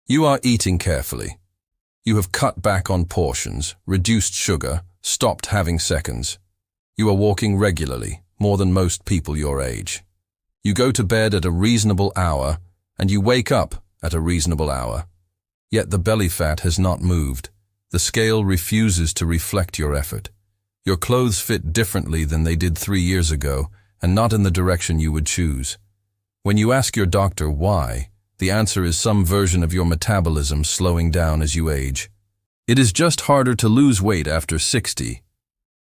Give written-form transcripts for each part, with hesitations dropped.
You are eating carefully. You have cut back on portions, reduced sugar, stopped having seconds. You are walking regularly, more than most people your age. You go to bed at a reasonable hour, and you wake up at a reasonable hour. Yet the belly fat has not moved. The scale refuses to reflect your effort. Your clothes fit differently than they did 3 years ago, and not in the direction you would choose. When you ask your doctor why, the answer is some version of your metabolism slowing down as you age. It is just harder to lose weight after 60.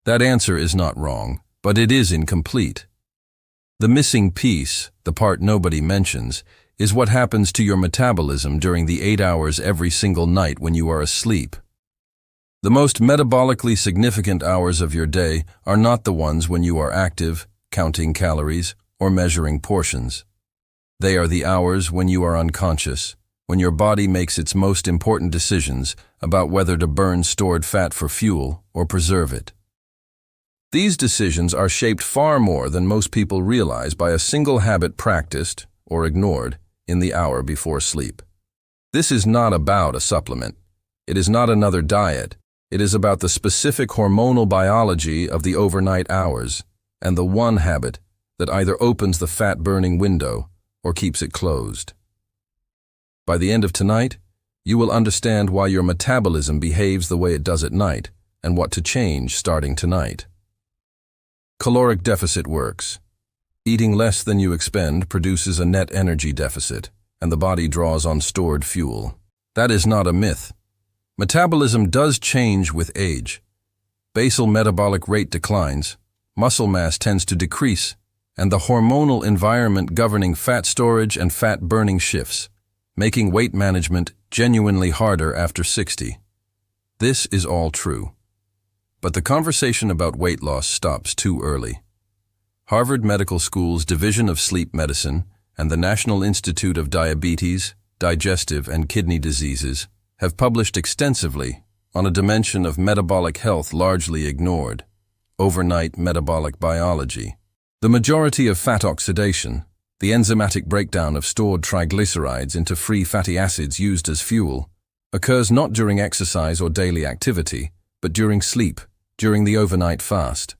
That answer is not wrong, but it is incomplete. The missing piece, the part nobody mentions, is what happens to your metabolism during the 8 hours every single night when you are asleep. The most metabolically significant hours of your day are not the ones when you are active, counting calories, or measuring portions. They are the hours when you are unconscious, when your body makes its most important decisions about whether to burn stored fat for fuel or preserve it. These decisions are shaped far more than most people realize by a single habit practiced, or ignored, in the hour before sleep. This is not about a supplement. It is not another diet. It is about the specific hormonal biology of the overnight hours, and the one habit that either opens the fat-burning window or keeps it closed. By the end of tonight, you will understand why your metabolism behaves the way it does at night, and what to change starting tonight. Caloric deficit works. Eating less than you expend produces a net energy deficit, and the body draws on stored fuel. That is not a myth. Metabolism does change with age. Basal metabolic rate declines, muscle mass tends to decrease, and the hormonal environment governing fat storage and fat burning shifts, making weight management genuinely harder after 60. This is all true. But the conversation about weight loss stops too early. Harvard Medical School's Division of Sleep Medicine and the National Institute of Diabetes, Digestive and Kidney Diseases have published extensively on a dimension of metabolic health largely ignored: overnight metabolic biology. The majority of fat oxidation, the enzymatic breakdown of stored triglycerides into free fatty acids used as fuel, occurs not during exercise or daily activity, but during sleep, during the overnight fast.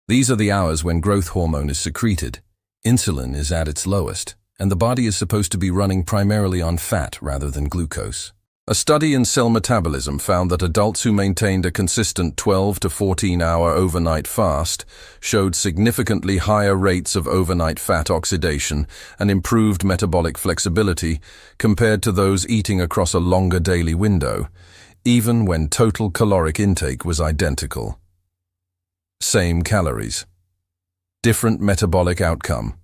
These are the hours when growth hormone is secreted, insulin is at its lowest, and the body is supposed to be running primarily on fat rather than glucose. A study in Cell Metabolism found that adults who maintained a consistent 12 to 14-hour overnight fast showed significantly higher rates of overnight fat oxidation and improved metabolic flexibility compared to those eating across a longer daily window, even when total caloric intake was identical. Same calories. Different metabolic outcome.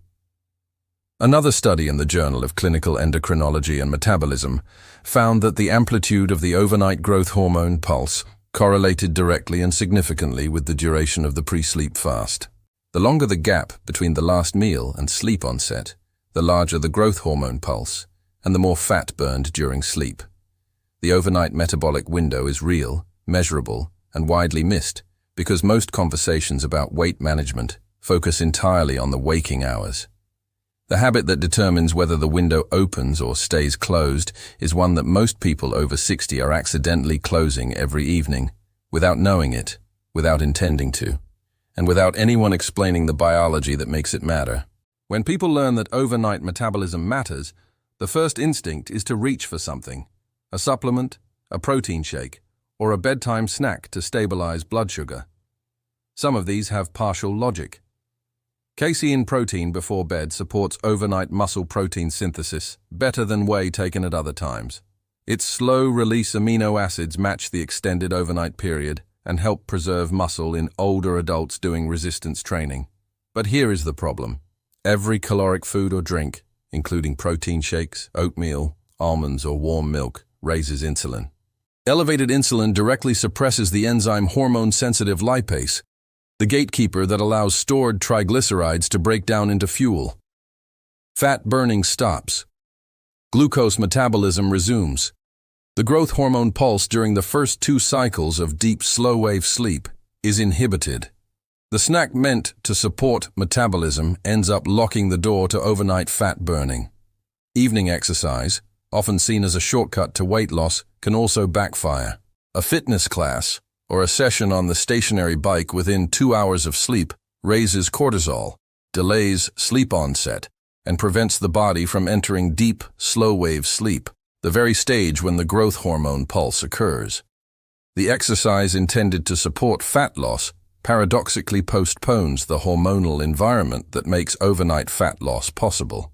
Another study in the Journal of Clinical Endocrinology and Metabolism found that the amplitude of the overnight growth hormone pulse correlated directly and significantly with the duration of the pre-sleep fast. The longer the gap between the last meal and sleep onset, the larger the growth hormone pulse, and the more fat burned during sleep. The overnight metabolic window is real, measurable, and widely missed because most conversations about weight management focus entirely on the waking hours. The habit that determines whether the window opens or stays closed is one that most people over 60 are accidentally closing every evening, without knowing it, without intending to, and without anyone explaining the biology that makes it matter. When people learn that overnight metabolism matters, the first instinct is to reach for something: a supplement, a protein shake, or a bedtime snack to stabilize blood sugar. Some of these have partial logic. Casein protein before bed supports overnight muscle protein synthesis better than whey taken at other times. Its slow-release amino acids match the extended overnight period and help preserve muscle in older adults doing resistance training. But here is the problem. Every caloric food or drink, including protein shakes, oatmeal, almonds, or warm milk, raises insulin. Elevated insulin directly suppresses the enzyme hormone-sensitive lipase, the gatekeeper that allows stored triglycerides to break down into fuel. Fat burning stops. Glucose metabolism resumes. The growth hormone pulse during the first 2 cycles of deep slow-wave sleep is inhibited. The snack meant to support metabolism ends up locking the door to overnight fat burning. Evening exercise, often seen as a shortcut to weight loss, can also backfire. A fitness class, or a session on the stationary bike within 2 hours of sleep, raises cortisol, delays sleep onset, and prevents the body from entering deep, slow-wave sleep, the very stage when the growth hormone pulse occurs. The exercise intended to support fat loss paradoxically postpones the hormonal environment that makes overnight fat loss possible.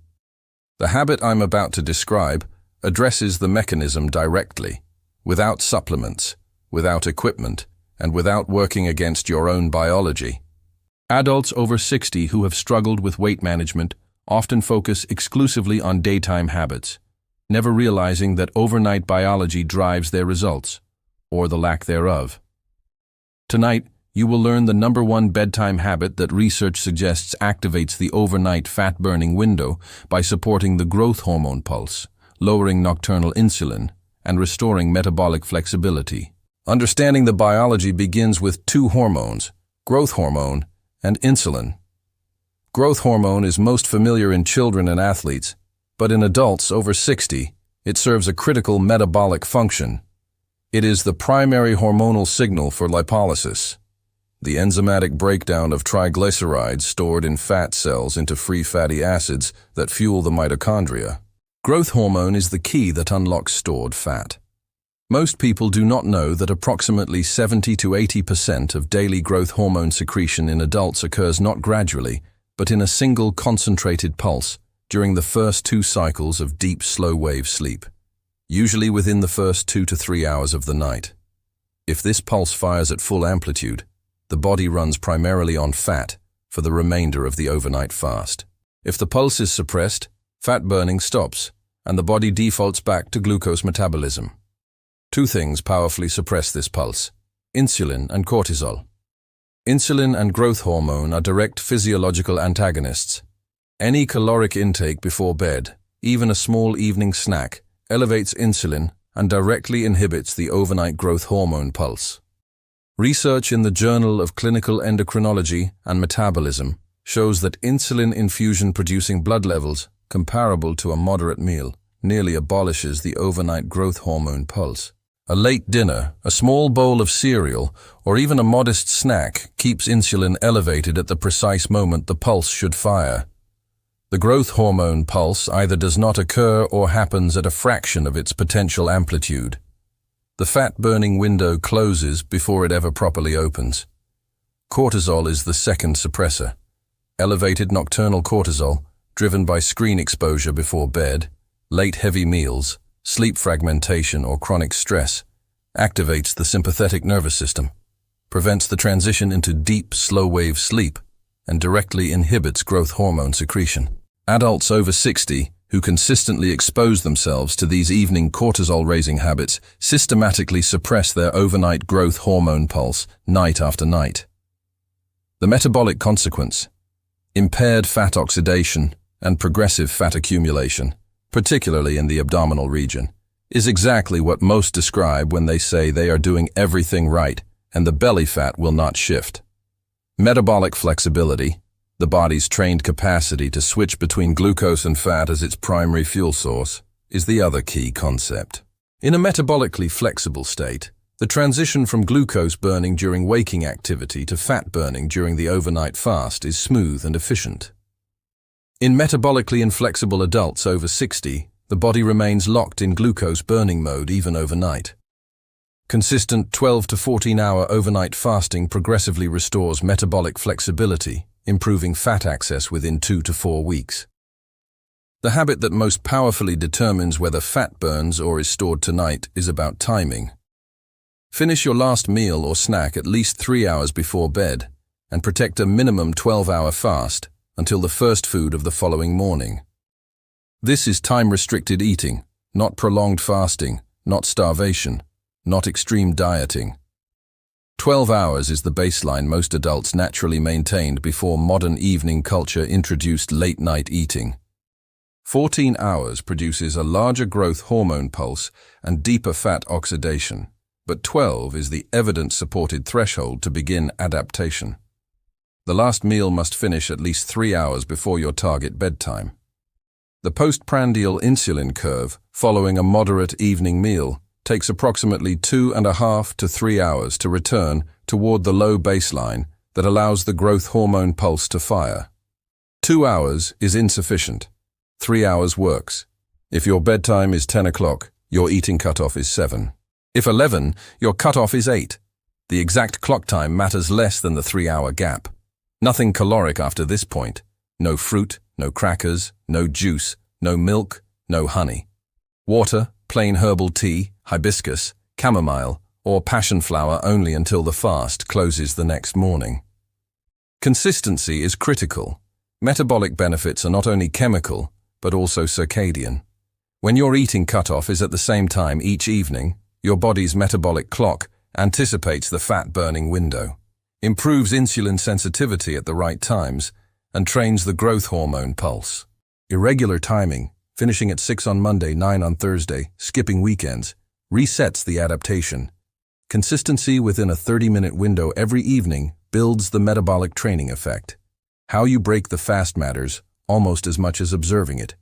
The habit I'm about to describe addresses the mechanism directly, without supplements, without equipment, and without working against your own biology. Adults over 60 who have struggled with weight management often focus exclusively on daytime habits, never realizing that overnight biology drives their results, or the lack thereof. Tonight, you will learn the #1 bedtime habit that research suggests activates the overnight fat-burning window by supporting the growth hormone pulse, lowering nocturnal insulin, and restoring metabolic flexibility. Understanding the biology begins with 2 hormones, growth hormone and insulin. Growth hormone is most familiar in children and athletes, but in adults over 60, it serves a critical metabolic function. It is the primary hormonal signal for lipolysis, the enzymatic breakdown of triglycerides stored in fat cells into free fatty acids that fuel the mitochondria. Growth hormone is the key that unlocks stored fat. Most people do not know that approximately 70 to 80% of daily growth hormone secretion in adults occurs not gradually, but in a single concentrated pulse during the first 2 cycles of deep slow-wave sleep, usually within the first 2 to 3 hours of the night. If this pulse fires at full amplitude, the body runs primarily on fat for the remainder of the overnight fast. If the pulse is suppressed, fat burning stops, and the body defaults back to glucose metabolism. 2 things powerfully suppress this pulse: insulin and cortisol. Insulin and growth hormone are direct physiological antagonists. Any caloric intake before bed, even a small evening snack, elevates insulin and directly inhibits the overnight growth hormone pulse. Research in the Journal of Clinical Endocrinology and Metabolism shows that insulin infusion-producing blood levels comparable to a moderate meal nearly abolishes the overnight growth hormone pulse. A late dinner, a small bowl of cereal, or even a modest snack keeps insulin elevated at the precise moment the pulse should fire. The growth hormone pulse either does not occur or happens at a fraction of its potential amplitude. The fat-burning window closes before it ever properly opens. Cortisol is the second suppressor. Elevated nocturnal cortisol, driven by screen exposure before bed, late heavy meals, sleep fragmentation, or chronic stress, activates the sympathetic nervous system, prevents the transition into deep, slow-wave sleep, and directly inhibits growth hormone secretion. Adults over 60 who consistently expose themselves to these evening cortisol-raising habits systematically suppress their overnight growth hormone pulse night after night. The metabolic consequence: impaired fat oxidation and progressive fat accumulation, particularly in the abdominal region, is exactly what most describe when they say they are doing everything right and the belly fat will not shift. Metabolic flexibility, the body's trained capacity to switch between glucose and fat as its primary fuel source, is the other key concept. In a metabolically flexible state, the transition from glucose burning during waking activity to fat burning during the overnight fast is smooth and efficient. In metabolically inflexible adults over 60, the body remains locked in glucose burning mode even overnight. Consistent 12 to 14-hour overnight fasting progressively restores metabolic flexibility, improving fat access within 2 to 4 weeks. The habit that most powerfully determines whether fat burns or is stored tonight is about timing. Finish your last meal or snack at least 3 hours before bed, and protect a minimum 12-hour fast until the first food of the following morning. This is time-restricted eating, not prolonged fasting, not starvation, not extreme dieting. 12 hours is the baseline most adults naturally maintained before modern evening culture introduced late-night eating. 14 hours produces a larger growth hormone pulse and deeper fat oxidation, but 12 is the evidence-supported threshold to begin adaptation. The last meal must finish at least 3 hours before your target bedtime. The postprandial insulin curve, following a moderate evening meal, takes approximately 2.5 to 3 hours to return toward the low baseline that allows the growth hormone pulse to fire. 2 hours is insufficient. 3 hours works. If your bedtime is 10 o'clock, your eating cutoff is 7. If 11, your cutoff is 8. The exact clock time matters less than the 3-hour gap. Nothing caloric after this point. No fruit, no crackers, no juice, no milk, no honey. Water, plain herbal tea, hibiscus, chamomile, or passion flower only until the fast closes the next morning. Consistency is critical. Metabolic benefits are not only chemical, but also circadian. When your eating cutoff is at the same time each evening, your body's metabolic clock anticipates the fat-burning window, improves insulin sensitivity at the right times, and trains the growth hormone pulse. Irregular timing, finishing at 6 on Monday, 9 on Thursday, skipping weekends, resets the adaptation. Consistency within a 30-minute window every evening builds the metabolic training effect. How you break the fast matters almost as much as observing it.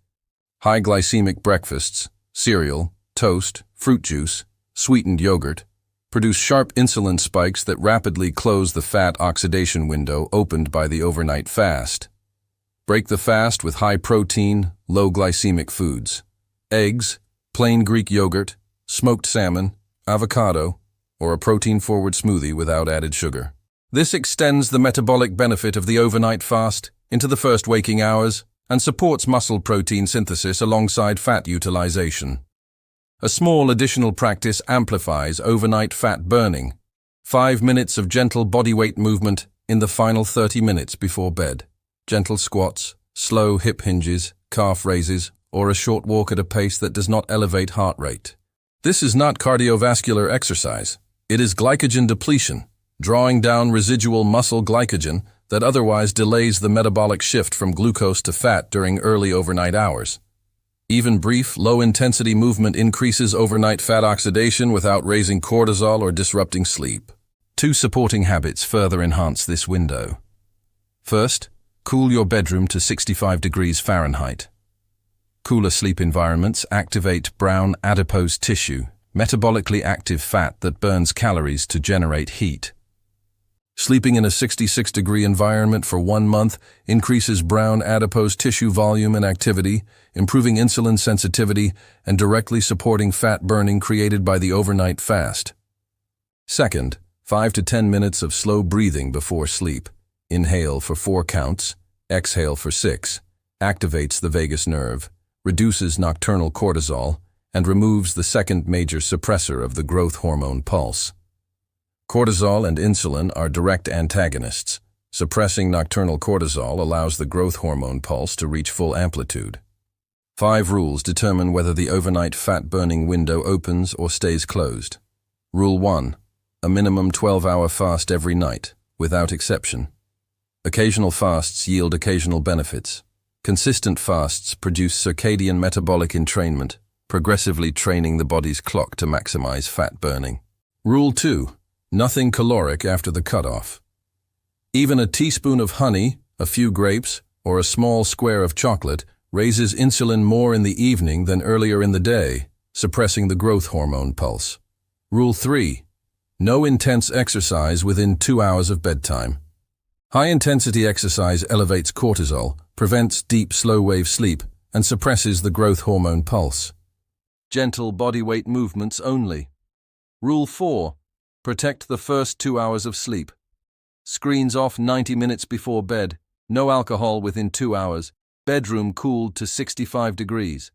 High glycemic breakfasts, cereal, toast, fruit juice, sweetened yogurt, produce sharp insulin spikes that rapidly close the fat oxidation window opened by the overnight fast. Break the fast with high-protein, low-glycemic foods. Eggs, plain Greek yogurt, smoked salmon, avocado, or a protein-forward smoothie without added sugar. This extends the metabolic benefit of the overnight fast into the first waking hours and supports muscle protein synthesis alongside fat utilization. A small additional practice amplifies overnight fat burning. 5 minutes of gentle bodyweight movement in the final 30 minutes before bed. Gentle squats, slow hip hinges, calf raises, or a short walk at a pace that does not elevate heart rate. This is not cardiovascular exercise. It is glycogen depletion, drawing down residual muscle glycogen that otherwise delays the metabolic shift from glucose to fat during early overnight hours. Even brief, low-intensity movement increases overnight fat oxidation without raising cortisol or disrupting sleep. 2 supporting habits further enhance this window. First, cool your bedroom to 65 degrees Fahrenheit. Cooler sleep environments activate brown adipose tissue, metabolically active fat that burns calories to generate heat. Sleeping in a 66-degree environment for 1 month increases brown adipose tissue volume and activity, improving insulin sensitivity and directly supporting fat burning created by the overnight fast. Second, 5 to 10 minutes of slow breathing before sleep. Inhale for 4 counts, exhale for 6, activates the vagus nerve, reduces nocturnal cortisol, and removes the second major suppressor of the growth hormone pulse. Cortisol and insulin are direct antagonists. Suppressing nocturnal cortisol allows the growth hormone pulse to reach full amplitude. 5 rules determine whether the overnight fat-burning window opens or stays closed. Rule 1. A minimum 12-hour fast every night, without exception. Occasional fasts yield occasional benefits. Consistent fasts produce circadian metabolic entrainment, progressively training the body's clock to maximize fat burning. Rule 2. Nothing caloric after the cutoff. Even a teaspoon of honey, a few grapes, or a small square of chocolate raises insulin more in the evening than earlier in the day, suppressing the growth hormone pulse. Rule 3. No intense exercise within 2 hours of bedtime. High-intensity exercise elevates cortisol, prevents deep slow-wave sleep, and suppresses the growth hormone pulse. Gentle bodyweight movements only. Rule 4. Protect the first 2 hours of sleep. Screens off 90 minutes before bed. No alcohol within 2 hours. Bedroom cooled to 65 degrees.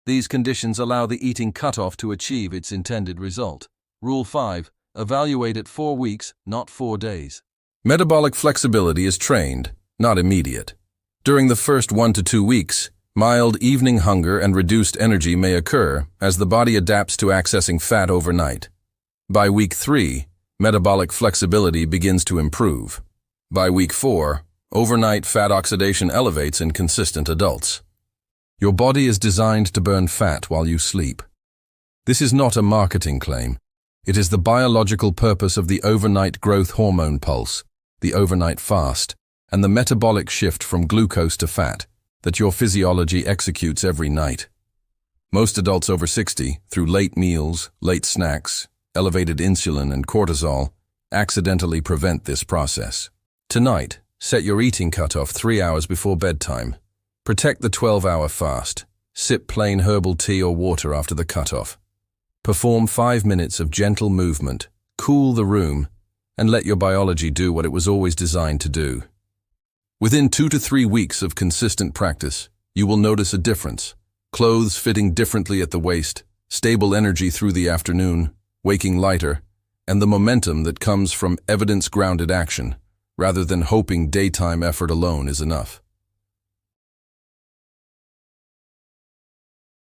These conditions allow the eating cutoff to achieve its intended result. Rule 5. Evaluate at 4 weeks, not 4 days. Metabolic flexibility is trained, not immediate. During the first 1 to 2 weeks, mild evening hunger and reduced energy may occur as the body adapts to accessing fat overnight. By week 3, metabolic flexibility begins to improve. By week 4, overnight fat oxidation elevates in consistent adults. Your body is designed to burn fat while you sleep. This is not a marketing claim. It is the biological purpose of the overnight growth hormone pulse, the overnight fast, and the metabolic shift from glucose to fat. that your physiology executes every night. Most adults over 60, through late meals, late snacks, elevated insulin and cortisol, accidentally prevent this process. Tonight, set your eating cutoff 3 hours before bedtime. Protect the 12-hour fast. Sip plain herbal tea or water after the cutoff. Perform 5 minutes of gentle movement, cool the room, and let your biology do what it was always designed to do. Within 2 to 3 weeks of consistent practice, you will notice a difference. Clothes fitting differently at the waist, stable energy through the afternoon, waking lighter, and the momentum that comes from evidence-grounded action, rather than hoping daytime effort alone is enough.